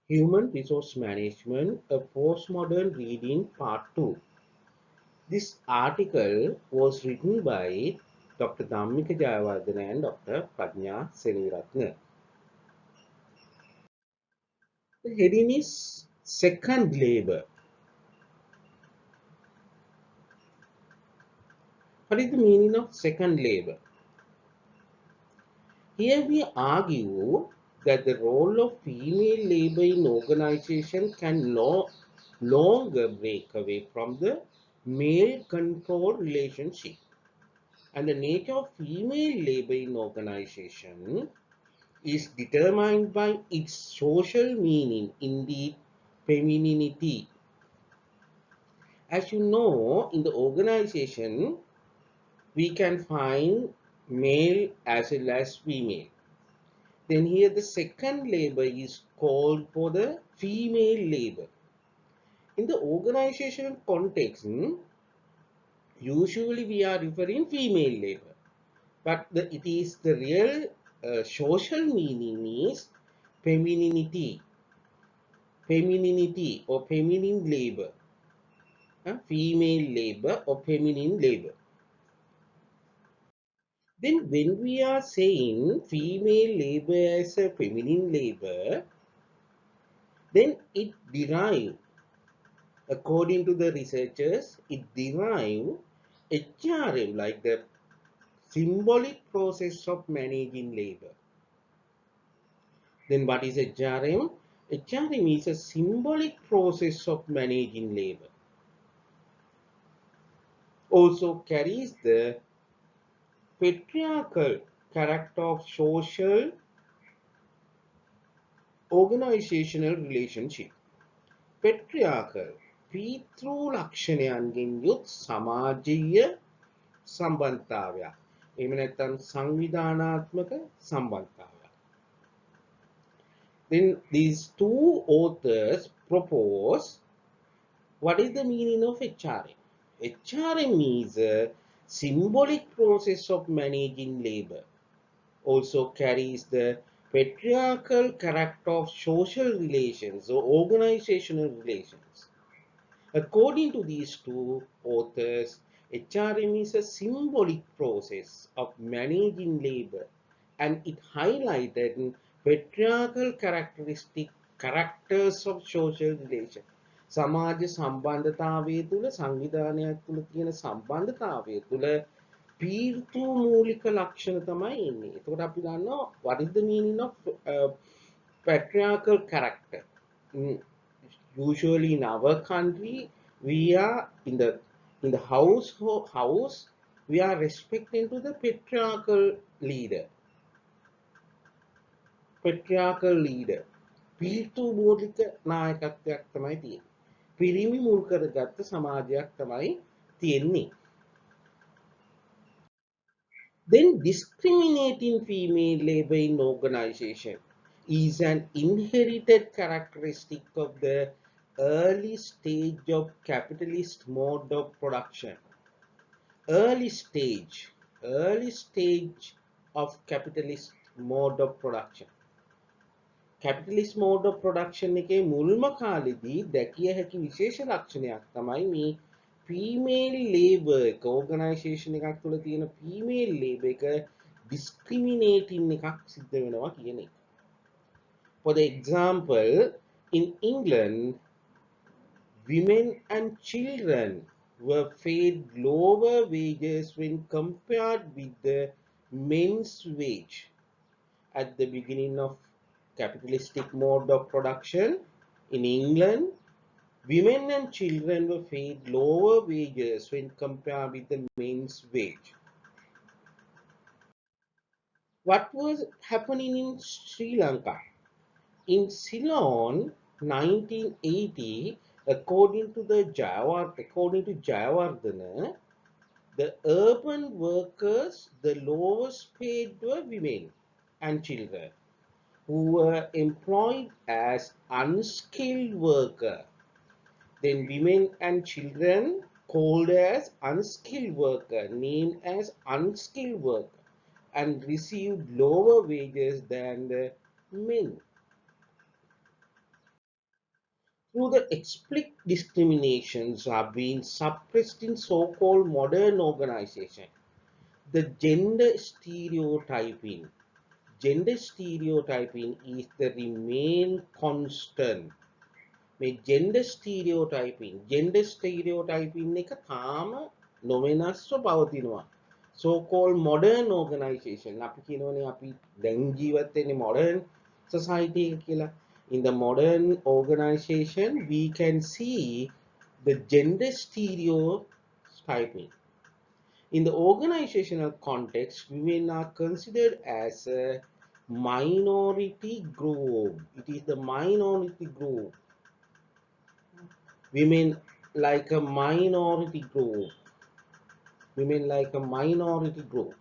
Human Resource Management, a Postmodern Reading Part 2. This article was written by Dr. Dhammika Jayawardena and Dr. Prajna Seniratne. The heading is Second Labor. What is the meaning of second labor? Here we argue that the role of female labor in organization can no longer break away from the male control relationship. And the nature of female labor in organization is determined by its social meaning, indeed femininity. As you know, in the organization, we can find male as well as female. Then here the second labor is called for the female labor. In the organizational context, usually we are referring female labor. But it is the real social meaning is femininity, femininity or feminine labor, female labor or feminine labor. Then when we are saying female labor as a feminine labor, then it derive, according to the researchers, it derive HRM like the symbolic process of managing labor. Then what is HRM? HRM is a symbolic process of managing labor. Also carries the patriarchal character of social organizational relationship. patriarchal පීතෘ ලක්ෂණයන්ගෙන් යුත් සමාජීය සම්බන්ධතාවයක්. එහෙම නැත්නම් සංවිධානාත්මක සම්බන්ධතාවයක්. Then these two authors propose what is the meaning of HRM. HRM is a symbolic process of managing labor. Also carries the patriarchal character of social relations or organizational relations. According to these two authors, HRM is a symbolic process of managing labor and it highlighted patriarchal characters of social relations. සමාජ සම්බන්ධතාවය තුළ සංවිධානයක් තුළ තියෙන සම්බන්ධතාවය තුළ පීර්තු මූලික ලක්ෂණ තමයි එන්නේ. එතකොට අපි දන්නවා what is the meaning of patriarchal character. Usually in our country we are in the house we are respecting to the patriarchal leader පීර්තු මූලික නායකත්වයක් තමයි තියෙන්නේ. පිරිමි මුල් කරගත්ත සමාජයක් තමයි තියෙන්නේ. Then discriminating female labor in organization is an inherited characteristic of the early stage of capitalist mode of production. Early stage of capitalist mode of production. Capitalist mode of production එකේ මුල්ම කාලෙදී දැකිය හැකි විශේෂ ලක්ෂණයක් තමයි මේ female labor එක organization එකක් තුළ තියෙන female labor එක discriminating එකක් සිද්ධ වෙනවා කියන එක. For the example, in England, women and children were paid lower wages when compared with the men's wage. At the beginning of capitalistic mode of production in England, women and children were paid lower wages when compared with the men's wage. What was happening in Sri Lanka? In Ceylon, 1980, according to Jayawardena, the urban workers, the lowest paid were women and children who were employed as unskilled workers. Then women and children called as unskilled worker, named as unskilled worker, and received lower wages than the men. Through the explicit discriminations are being suppressed in so-called modern organization. The gender stereotyping is the remain constant. මේ gender stereotyping එක තාම නොවෙනස්ව පවතිනවා. So called modern organization අපි කියනෝනේ අපි දැන් ජීවත් වෙන්නේ modern society එක කියලා. In the modern organization we can see the gender stereotyping. In the organizational context, women are considered as a minority group. It is the minority group. Women like a minority group. Women like a minority group.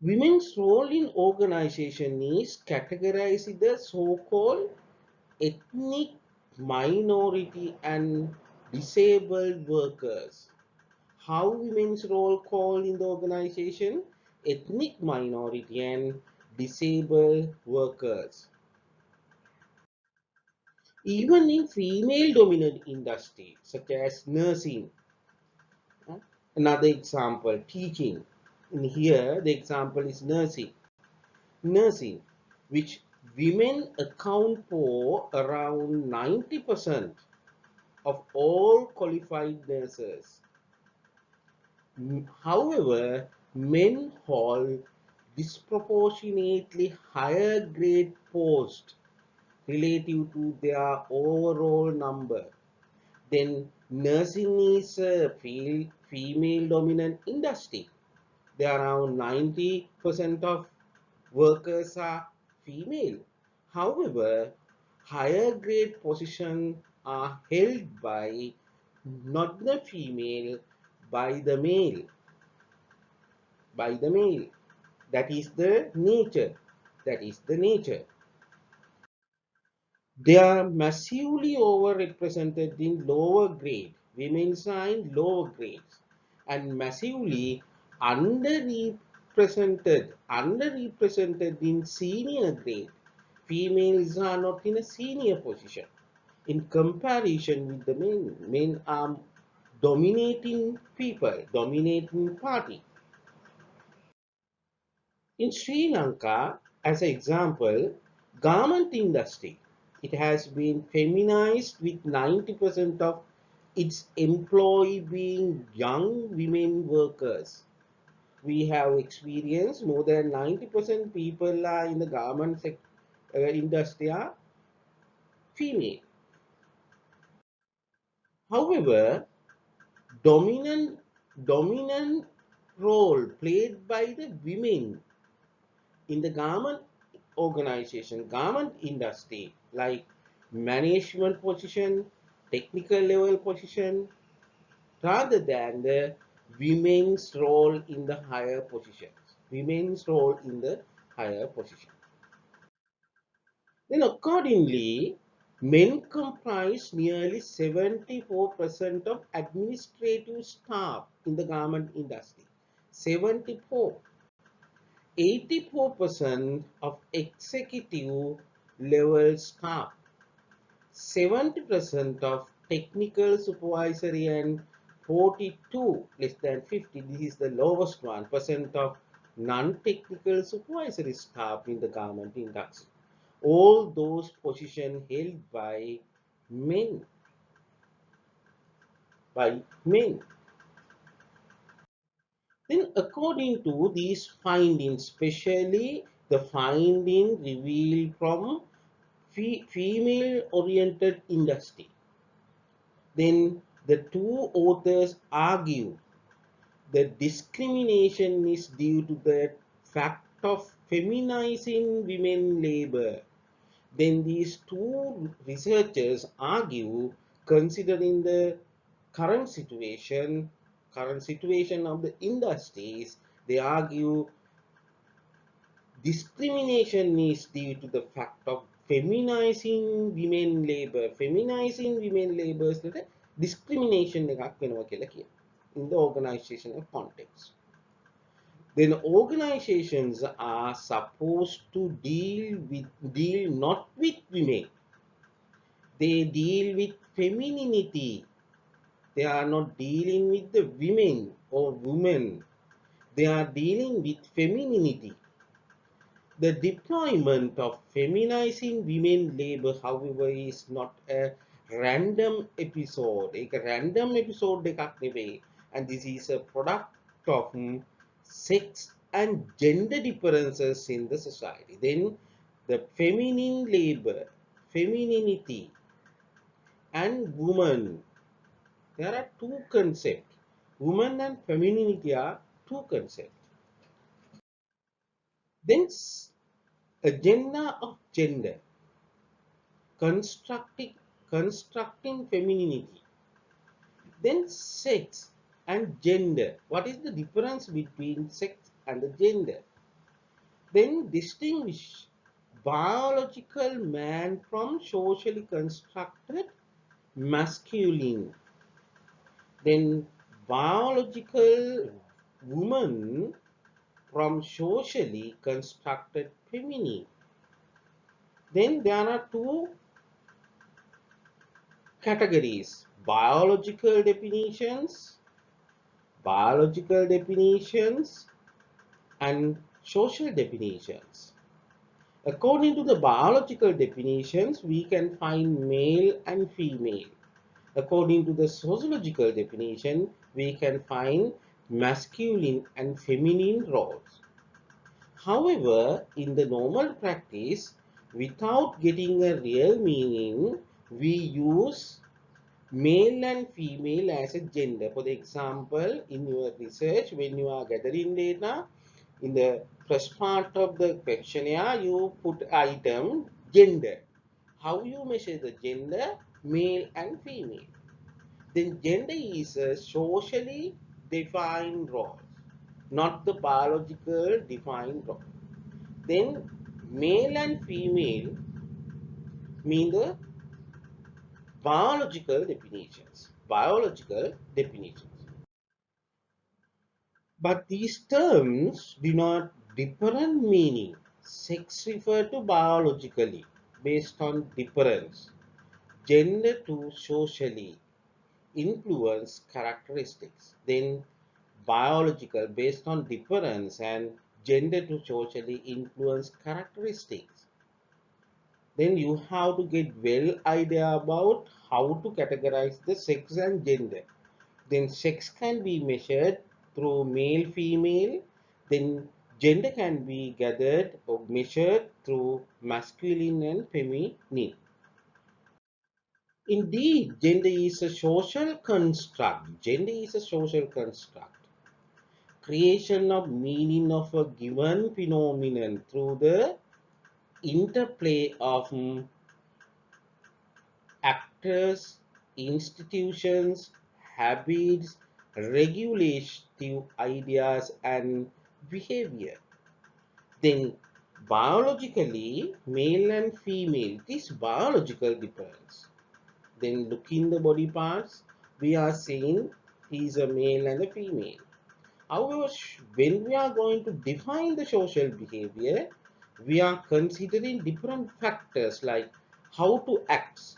Women's role in organization is categorized in the so-called ethnic minority and disabled workers. How women's role called in the organization? Ethnic minority and disabled workers. Even in female dominant industry such as nursing. Another example, teaching. In here, the example is nursing. Nursing, which women account for around 90% of all qualified nurses. However, men hold disproportionately higher grade posts relative to their overall number. Then nursing is a female dominant industry. There are around 90% of workers are female. However, higher grade positions are held by not the female, by the male. By the male. That is the nature. That is the nature. They are massively overrepresented in lower grade. Women are in lower grades and massively underrepresented in senior grade. Females are not in a senior position. In comparison with the men, men are dominating people, dominating party. In Sri Lanka, as an example, garment industry, it has been feminized with 90% of its employee being young women workers. We have experienced more than 90% people are in the garment industry are female. However, dominant dominant role played by the women in the garment organization, garment industry, like management position, technical level position, rather than the women's role in the higher positions. Women's role in the higher position. Then accordingly, men comprise nearly 74% of administrative staff in the garment industry. 74. 84% of executive level staff, 70% of technical supervisory, and 42 less than 50, this is the lowest one, percent of non-technical supervisory staff in the garment industry. All those positions held by men. By men. Then according to these findings, especially the finding revealed from female-oriented industry, then the two authors argue the discrimination is due to the fact of feminizing women labor. Then these two researchers argue, considering the current situation, of the industries, they argue discrimination is due to the fact of feminizing women labor. Feminizing women labor is the discrimination in the organizational context. Then organizations are supposed to deal not with women, They deal with femininity. They are not dealing with the women or women. They are dealing with femininity. The deployment of feminizing women labor, however, is not a random episode. एक random episode එකක් නෙවෙයි. And this is a product of sex and gender differences in the society. Then the feminine labor, femininity, and woman. There are two concepts. Woman and femininity are two concepts. Then agenda of gender, constructing constructing femininity. Then sex and gender. What is the difference between sex and the gender? Then distinguish biological man from socially constructed masculine. Then biological woman from socially constructed feminine. Then there are two categories: biological definitions, and social definitions. According to the biological definitions, we can find male and female. According to the sociological definition, we can find masculine and feminine roles. However, in the normal practice, without getting a real meaning, we use male and female as a gender. For the example, in your research, when you are gathering data, in the first part of the questionnaire, you put item gender. How you measure the gender? Male and female. Then gender is a socially defined role, not the biological defined role. Then male and female mean the biological definitions. Biological definitions. But these terms do not different meaning. Sex refer to biologically based on difference. Gender to socially influence characteristics. Then biological based on difference and gender to socially influence characteristics. Then you have to get well idea about how to categorize the sex and gender. Then sex can be measured through male female. Then gender can be gathered or measured through masculine and feminine. Indeed, gender is a social construct. Gender is a social construct. Creation of meaning of a given phenomenon through the interplay of actors, institutions, habits, regulative ideas, and behavior. Then, biologically, male and female, it is biological difference. Then, look in the body parts, we are saying he is a male and a female. However, when we are going to define the social behavior, we are considering different factors like how to act,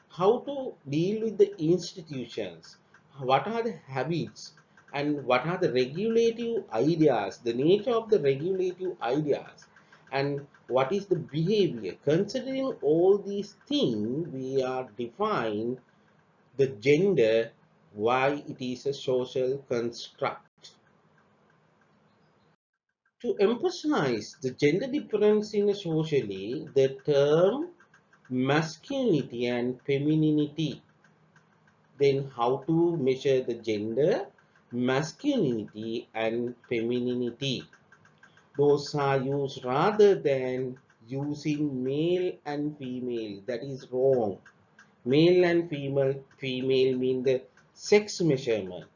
how to deal with the institutions, what are the habits, and what are the regulative ideas, the nature of the regulative ideas, and what is the behavior. Considering all these things, we are define the gender, why it is a social construct. To emphasize the gender difference in a socially, the term masculinity and femininity. Then how to measure the gender, masculinity and femininity. Those are used rather than using male and female. That is wrong. Male and female mean the sex measurement,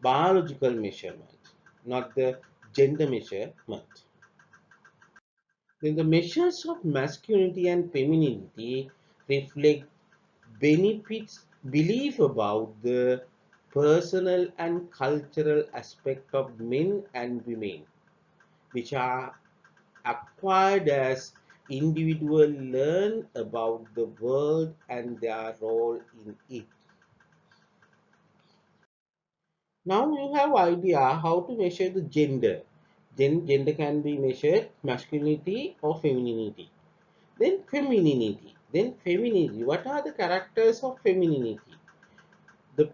biological measurement, not the gender measurement. Then the measures of masculinity and femininity reflect benefits belief about the personal and cultural aspect of men and women, which are acquired as individuals learn about the world and their role in it. Now you have idea how to measure the gender. Then gender can be measured masculinity or femininity. Then femininity. Then femininity. What are the characters of femininity? The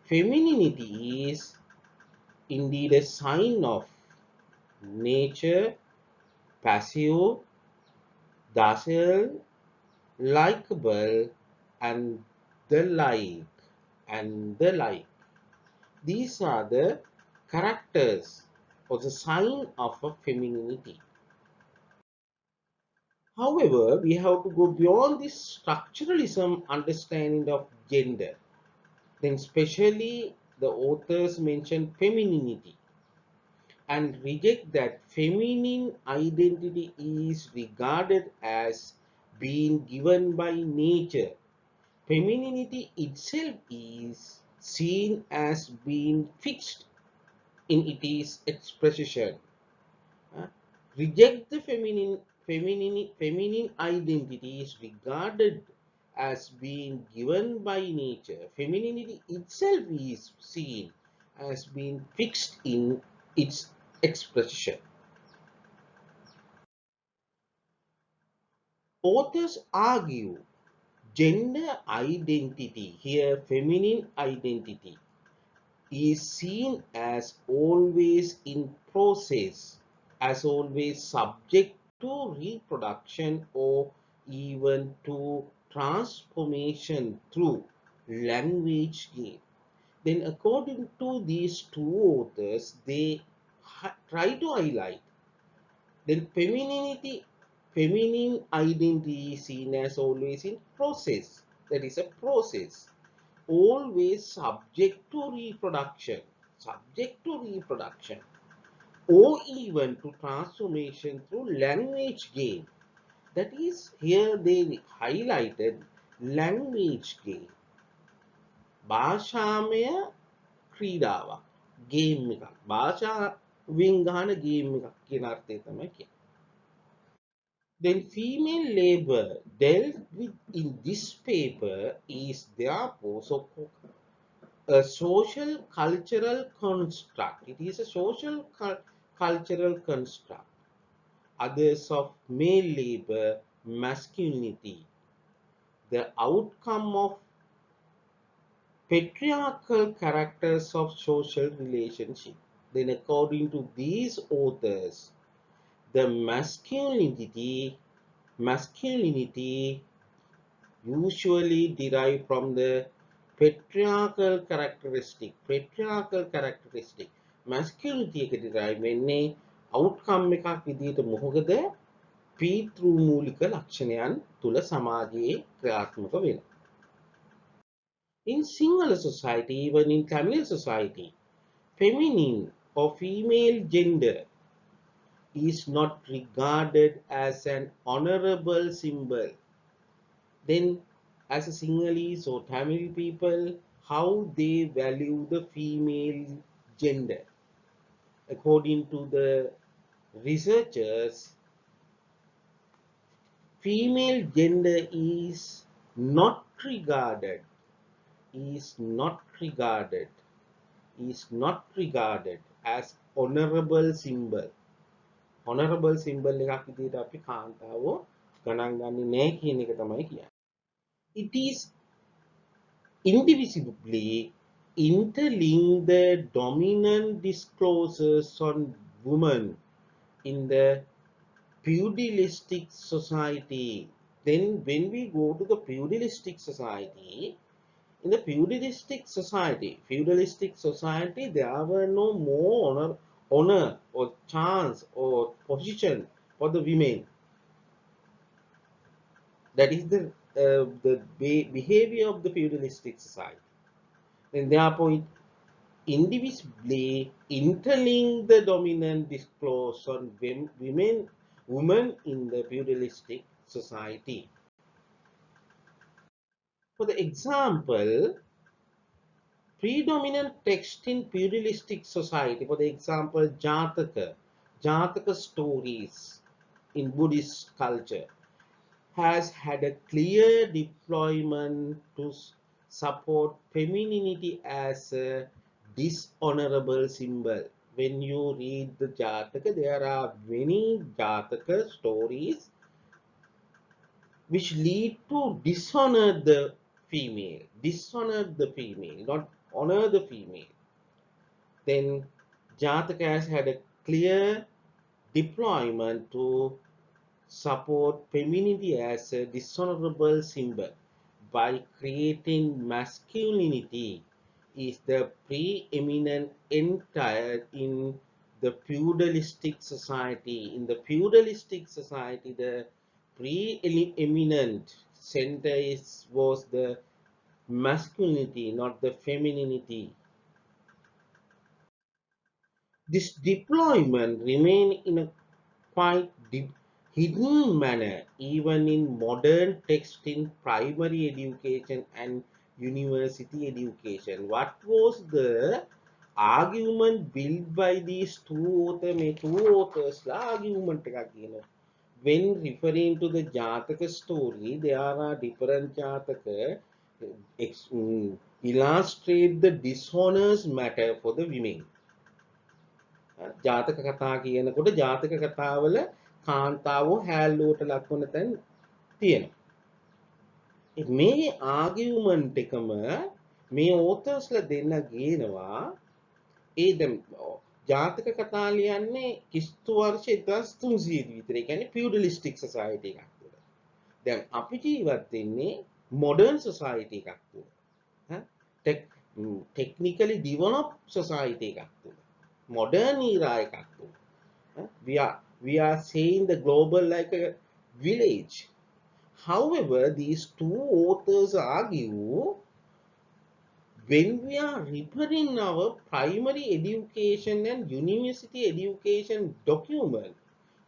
femininity is indeed a sign of nature, passive, docile, likable, and the like, and the like. These are the characters or the sign of a femininity. However, we have to go beyond this structuralism understanding of gender. Then, especially the authors mention femininity and reject that feminine identity is regarded as being given by nature. Femininity itself is seen as being fixed in its expression. Uh, Reject the feminine identity is regarded as being given by nature. Femininity itself is seen as being fixed in its expression. Authors argue gender identity, here feminine identity, is seen as always in process, as always subject to reproduction or even to transformation through language gain. Then, according to these two authors, they try to highlight then feminine identity is seen as always in process. That is a process always subject to reproduction, or even to transformation through language gain. That is, here they highlighted language gain. භාෂාමය ක්‍රීඩාවක් game එකක් භාෂාවෙන් ගහන game එකක් කියන අර්ථය තමයි කියන්නේ. Then female labor dealt with in this paper is therefore so a social cultural construct. It is a social cultural construct. Others of male labor, masculinity, the outcome of patriarchal characters of social relationship. Then, according to these authors, the masculinity usually derived from the patriarchal characteristic masculinity එක derive වෙන්නේ outcome එකක් විදිහට මොකද පීතෘ මූලික ලක්ෂණයන් තුල සමාජයේ ක්‍රියාත්මක වෙනවා. In Sinhala society, even in Tamil society, feminine or female gender is not regarded as an honorable symbol. Then, as a Sinhalese or Tamil people, how they value the female gender. According to the researchers, female gender not regarded, is not regarded, is not regarded as honorable symbol. Honorable symbol එකක් විදිහට අපි කාන්තාව ගණන් ගන්නේ නැහැ කියන එක තමයි කියන්නේ. It is indivisibly interlink the dominant discourses on women in the feudalistic society. Then, when we go to the feudalistic society, in the feudalistic society, there were no more honor or chance or position for the women. That is the behavior of the feudalistic society. And therefore, it indivisibly interlink the dominant discourse on women in the feudalistic society. For the example, predominant text in feudalistic society, for the example, Jataka stories, in Buddhist culture has had a clear deployment to support femininity as a dishonorable symbol. When you read the Jataka, there are many Jataka stories which lead to dishonor the female, not honor the female. Then Jataka has had a clear deployment to support femininity as a dishonorable symbol by creating masculinity is the preeminent entire in the feudalistic society. In the feudalistic society, the preeminent center was the masculinity, not the femininity. This deployment remained in a quite hidden manner even in modern text in primary education and university education. What was the argument built by these two authors? Argument when referring to the Jataka story, there are different Jataka illustrate the dishonors matter for the women. ජාතක කතා කියනකොට ජාතක කතාවල කාන්තාවෝ හැල්ලුවට ලක්වන තැන් තියෙනවා. මේ argument එකම මේ ඕතර්ස්ලා දෙන්න ගේනවා ඒ දැන් ජාතක කතා ලියන්නේ කිස්තු වර්ෂ 1300 විතර. ඒ කියන්නේ ෆියුඩලිස්ටික් සොසයිටි එකක් තුළ. දැන් අපි ජීවත් වෙන්නේ මොඩර්න් සොසයිටි එකක් තුළ. ටෙක්නිකලි ඩිවෙලොප් සොසයිටි එකක් තුළ. Modern era එකක් තුළ. We are saying the global like a village. However, these two authors argue when we are referring our primary education and university education document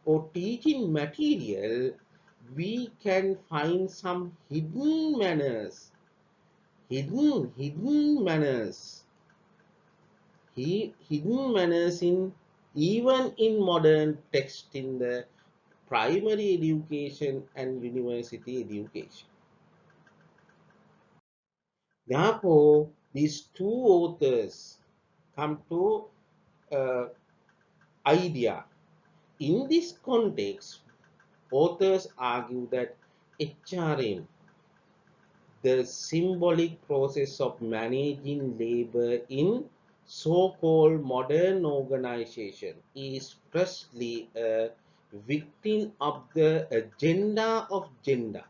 or teaching material, we can find some hidden manners. Hidden manners in even in modern text in the primary education and university education. Therefore, these two authors come to idea. In this context, authors argue that HRM, the symbolic process of managing labor in so-called modern organization, is firstly a victim of the agenda of gender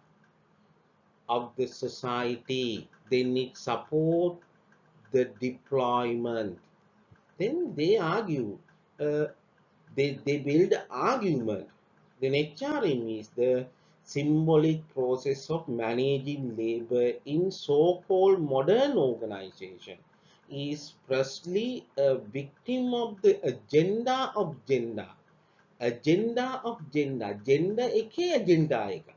of the society. Then it support the deployment. Then they argue, they build argument. Then HRM is the symbolic process of managing labor in so-called modern organization, is firstly a victim of the agenda of gender. Agenda of gender. Gender එකේ agenda එක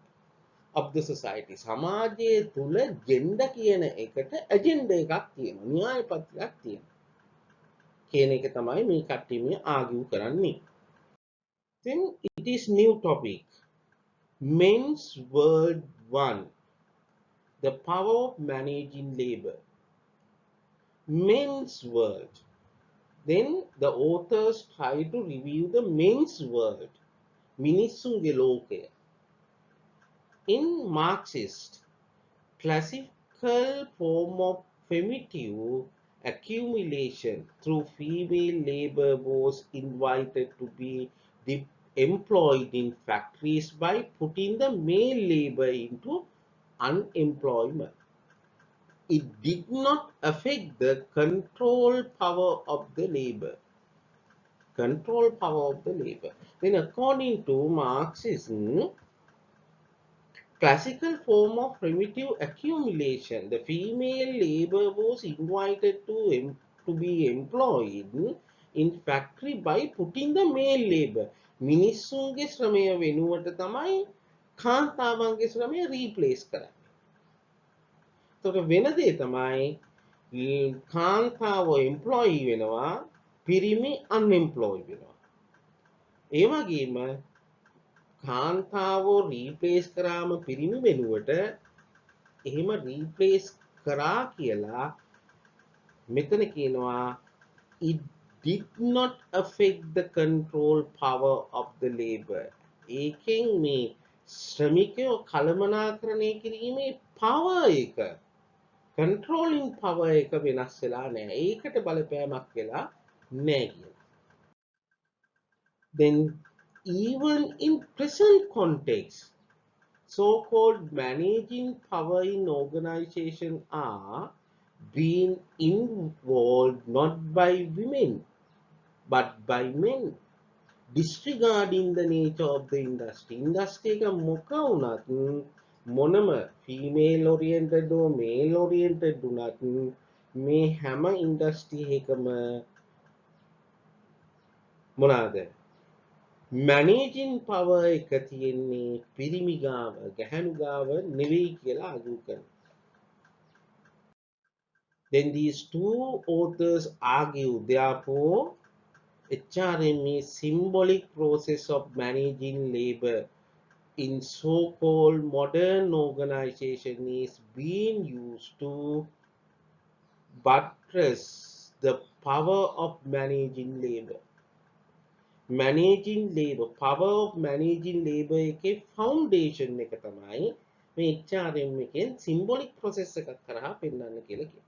of the society. සමාජය තුළ gender කියන එකට agenda එකක් තියෙනවා. න්‍යාය පත්‍රයක් තියෙනවා. කියන එක තමයි මේ කට්ටිය මේ argue කරන්නේ. Then it is new topic. Men's World 1. The power of managing labor. Men's world. Then the authors try to review the men's world. මිනිස්සුන්ගේ ලෝකය. In Marxist, classical form of primitive accumulation through female labor was invited to be employed in factories by putting the male labor into unemployment. It did not affect the control power of the labor. Control power of the labor. Then according to Marxism, classical form of primitive accumulation, the female labor was invited to be employed in factory by putting the male labor. මිනිස්සුන්ගේ ශ්‍රමය වෙනුවට තමයි කාන්තාවන්ගේ ශ්‍රමය replace කරන්නේ. එතකොට වෙන දේ තමයි කාන්තාව එම්ප්ලොයි වෙනවා, පිරිමි අන්එම්ප්ලොයි වෙනවා. ඒ වගේම කාන්තාවෝ රීප්ලේස් කරාම පිරිමි වෙනුවට එහෙම රීප්ලේස් කරා කියලා මෙතන කියනවා it did not affect the control power of the labor. ඒකෙන් මේ ශ්‍රමිකයෝ කළමනාකරණය කිරීමේ power එක controlling power එක වෙනස් වෙලා නැහැ. ඒකට බලපෑමක් වෙලා නැහැ කියලා. Then even in present context, so-called managing power in organization are being involved not by women but by men, disregarding the nature of the industry. Industry එක මොක වුණත් මොනම female oriented or male oriented වුණත් මේ හැම industry එකම මොනවාද managing power එක තියෙන්නේ පිරිමි ගාව ගැහැණු ගාව නෙවෙයි කියලා අගු කරනවා. Then these two authors argue, therefore, HRM is symbolic process of managing labor in so-called modern organization is being used to buttress the power of managing labor. Managing labor, power of managing labor එකේ foundation එක තමයි මේ HRM එකෙන් symbolic process එකක් කරා පෙන්නන්න කියලා කියනවා.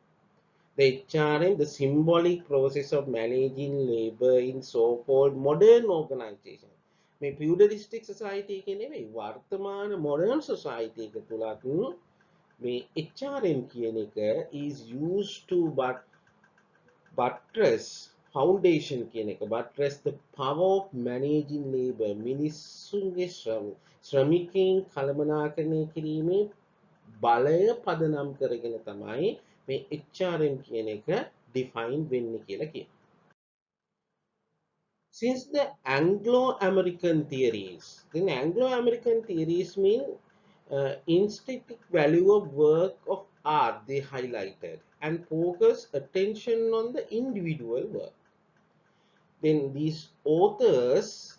The HRM, the symbolic process of managing labor in so-called modern organization. මේ feudalistic society එකේ නෙවෙයි වර්තමාන modern society එක තුලත් මේ HRM කියන එක is used to buttress foundation කියන එක buttress the power of managing labor මිනිස්සුන්ගේ ශ්‍රමිකයන් කළමනාකරණය කිරීමේ බලය පදනම් කරගෙන තමයි මේ HRM කියන එක define වෙන්නේ කියලා කියනවා. Since the Anglo-American theories, then Anglo-American theories mean intrinsic value of work of art they highlighted and focus attention on the individual work. Then these authors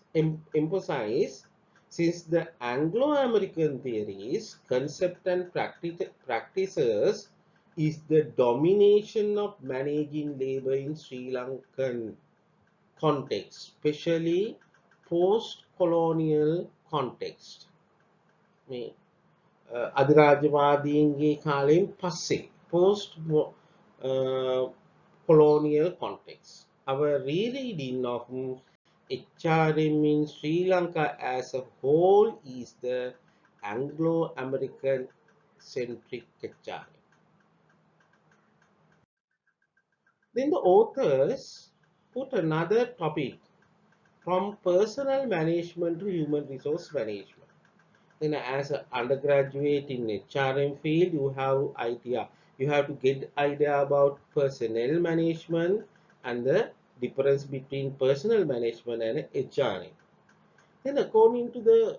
emphasize, since the Anglo-American theories, concept and practices is the domination of managing labor in Sri Lankan context, especially post-colonial context. මේ අධිරාජ්‍යවාදීන්ගේ කාලයෙන් පස්සේ post colonial context. Our rereading of HRM in Sri Lanka as a whole is the Anglo-American centric HRM. Then the authors put another topic from personal management to human resource management. Then as an undergraduate in HRM field, you have to get idea about personnel management and the difference between personal management and HRM. Then according to the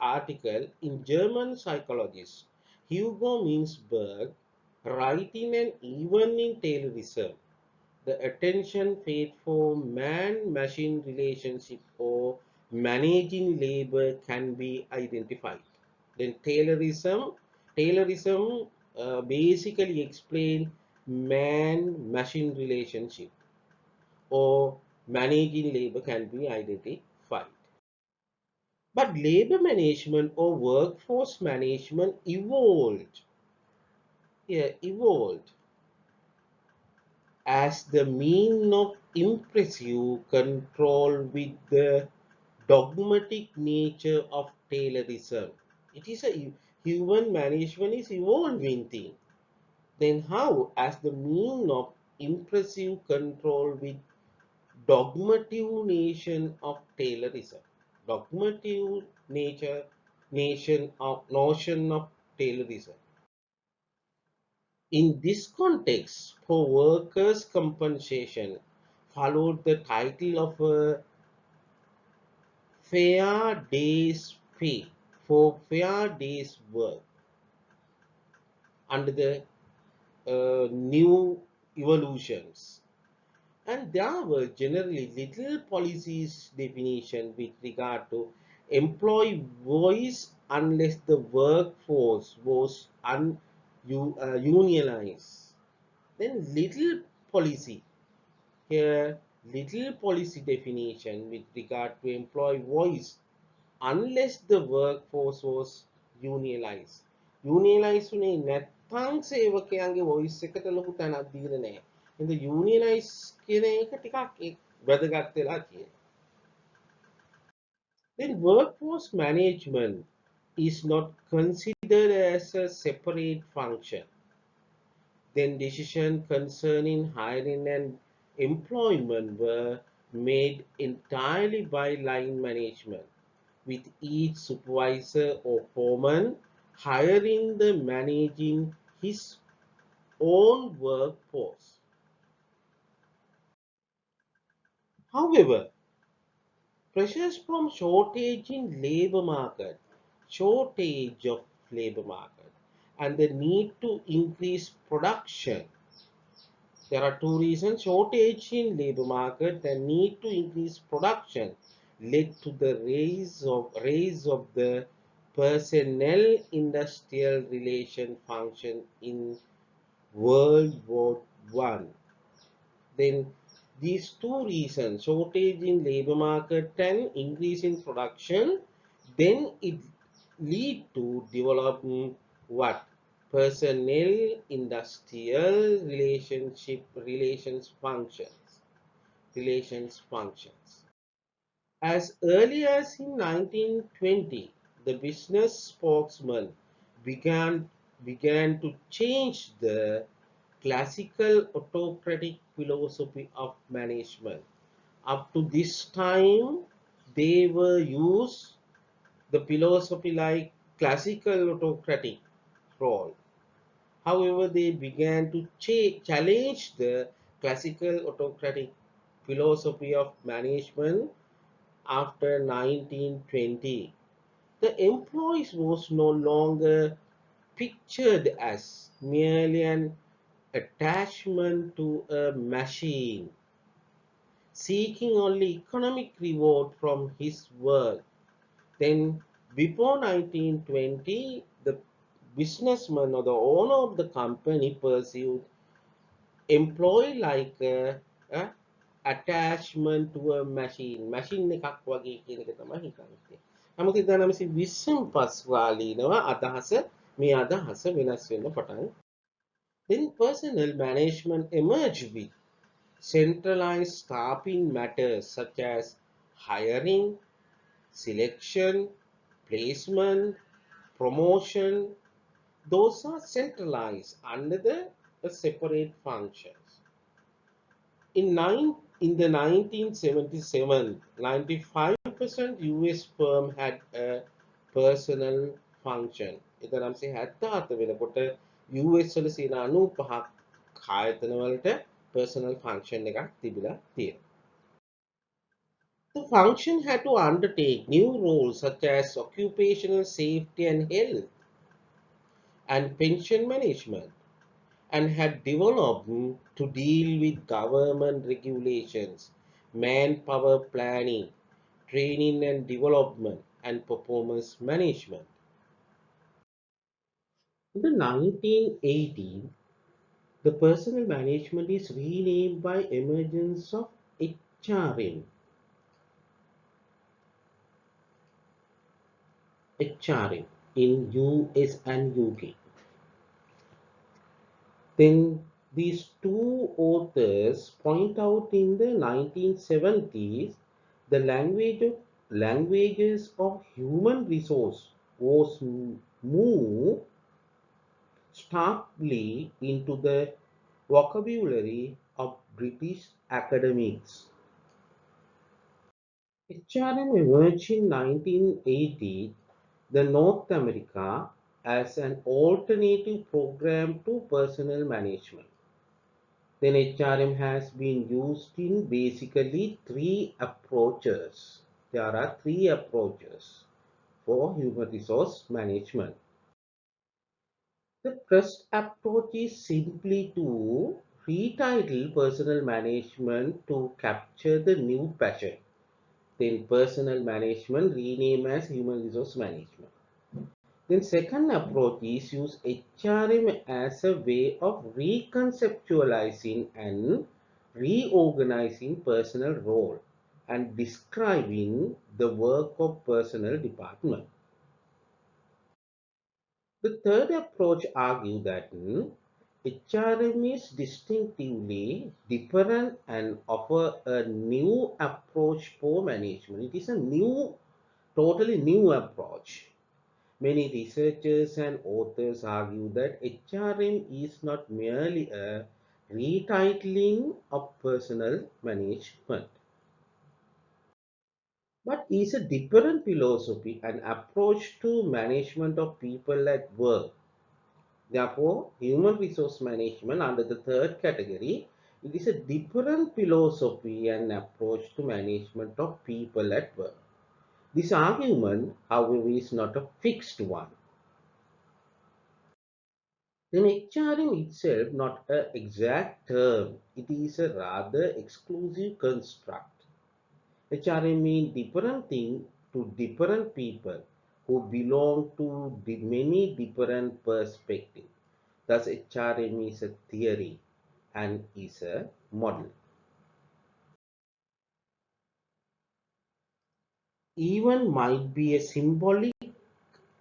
article, in German psychologist Hugo Mintzberg, writing and even in Taylorism, the attention paid for man-machine relationship or managing labor can be identified. Then Taylorism basically explain man-machine relationship or managing labor can be identified. But labor management or workforce management evolved. Evolved as the mean of impressive control with the dogmatic nature of Taylorism. It is a human management is evolving thing. Then how as the mean of impressive control with dogmative nation of Taylorism. Dogmative notion of Taylorism. In this context, for workers' compensation followed the title of a fair day's pay for fair day's work under the new evolutions. And there were generally little policies definition with regard to employ voice unless the workforce was unionized. Then little policy. Here, little policy definition with regard to employee voice unless the workforce was unionized. Unionized උනේ නැත්නම් සේවකයන්ගේ voice එකට ලොකු තැනක් දීලා නැහැ. ඉතින් unionized කියන එක ටිකක් වැදගත් වෙලා තියෙනවා. Then workforce management is not considered as a separate function. Then decisions concerning hiring and employment were made entirely by line management, with each supervisor or foreman hiring the managing his own workforce. However, pressures from shortage of labor market, and the need to increase production. There are two reasons: shortage in labor market and need to increase production led to the rise of the personnel industrial relation function in World War One. Then these two reasons, shortage in labor market and increase in production, then it lead to developing what? Personnel industrial relations functions. As early as in 1920, the business spokesman began to change the classical autocratic philosophy of management. Up to this time, they were used the philosophy like classical autocratic role. However, they began to challenge the classical autocratic philosophy of management after 1920. The employees was no longer pictured as merely an attachment to a machine, seeking only economic reward from his work. Then, before 1920, the businessman or the owner of the company pursued employee like a attachment to a machine. Machine එකක් වගේ කියන එක තමයි හිතන්නේ. නමුත් 1920 පස් කාලීනව අදහස මේ අදහස වෙනස් වෙන්න පටන්. Then personnel management emerged with centralized staffing matters such as hiring, selection, placement, promotion. Those are centralized under the separate functions. In the 1977, 95% US firm had a personal function. එතන අපි 77 වෙනකොට US වල සීන 95ක් ආයතන වලට personal function එකක් තිබිලා තියෙනවා. The function had to undertake new roles such as occupational safety and health and pension management, and had developed to deal with government regulations, manpower planning, training and development, and performance management. In the 1980s, the personnel management is renamed by emergence of HRM in US and UK. Then these two authors point out in the 1970s the languages of human resource was moved starkly into the vocabulary of British academics. HRM emerged in 1980 the North America as an alternative program to personnel management. Then HRM has been used in basically three approaches. There are three approaches for human resource management. The first approach is simply to retitle personnel management to capture the new passion. Then personal management, rename as human resource management. Then second approach is use HRM as a way of reconceptualizing and reorganizing personal role and describing the work of personal department. The third approach argues that HRM is distinctively different and offer a new approach for management. It is a totally new approach. Many researchers and authors argue that HRM is not merely a retitling of personal management, but is a different philosophy and approach to management of people at work. Therefore, human resource management under the third category, it is a different philosophy and approach to management of people at work. This argument, however, is not a fixed one. Then HRM itself not an exact term, it is a rather exclusive construct. HRM means different thing to different people who belong to many different perspectives. Thus, HRM is a theory and is a model. Even might be a symbolic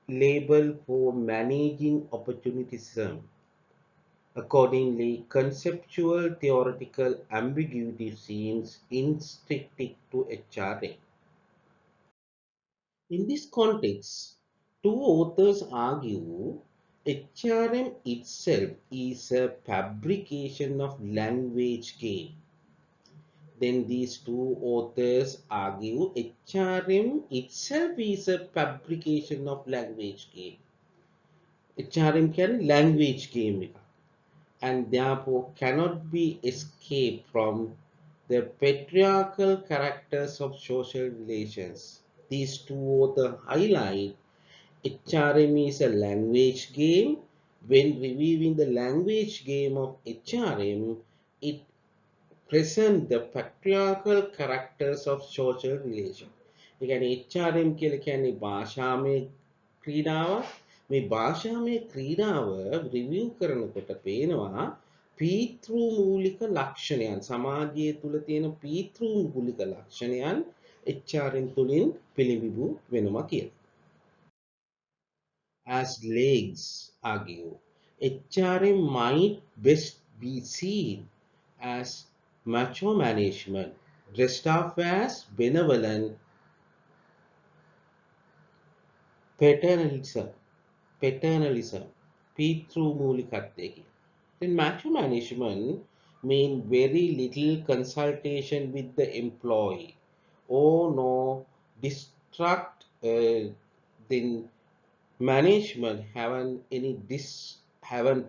label for managing opportunism. Accordingly, conceptual theoretical ambiguity seems intrinsic to HRM. In this context, two authors argue HRM itself is a fabrication of language game. Then these two authors argue HRM itself is a fabrication of language game. HRM can language game and therefore cannot be escaped from the patriarchal characters of social relations. These two authors highlight HRM is a language game. When reviewing the language game of HRM, it presents the patriarchal characters of social relation. ඒ කියන්නේ HRM කියලා කියන්නේ භාෂාමය ක්‍රීඩාවක්. මේ භාෂාමය ක්‍රීඩාව review කරනකොට පේනවා පීතෘ මූලික ලක්ෂණයන් සමාජය තුළ තියෙන පීතෘ මූලික ලක්ෂණයන් HRM තුළින් පිළිබිඹු වෙනවා කියලා. As legs argue, HRM might best be seen as macho management, dressed up as benevolent paternalism, Pitru-Mulikategi. Then macho management mean very little consultation with the employee or no distract then management haven't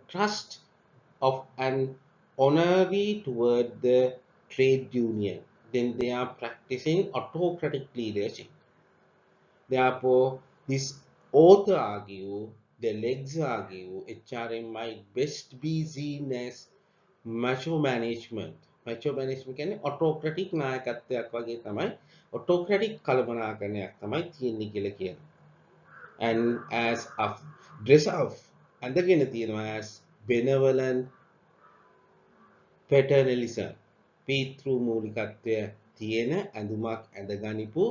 trust of an honorary toward the trade union. Then they are practicing autocratic leadership. Therefore, this author argue, the legs argue, HRM might best be seen as macho management. Macho management කියන්නේ autocratic නායකත්වයක් වගේ තමයි autocratic කළමනාකරණයක් තමයි තියෙන්නේ කියලා කියනවා. And as a dress up ඇඳගෙන තියෙනවා as benevolent paternalism. පීතෘ මූලිකත්වය තියෙන ඇඳුමක් ඇඳගනිපු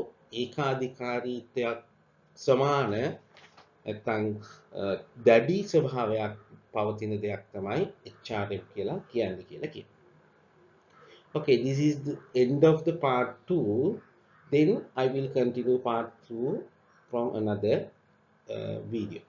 ඒකාධිකාරීත්වයක් සමාන නැත්නම් දැඩි ස්වභාවයක් පවතින දෙයක් තමයි HRM කියලා කියන්නේ කියලා කියනවා. Okay, this is the end of the part 2. Then I will continue part 2 from another video.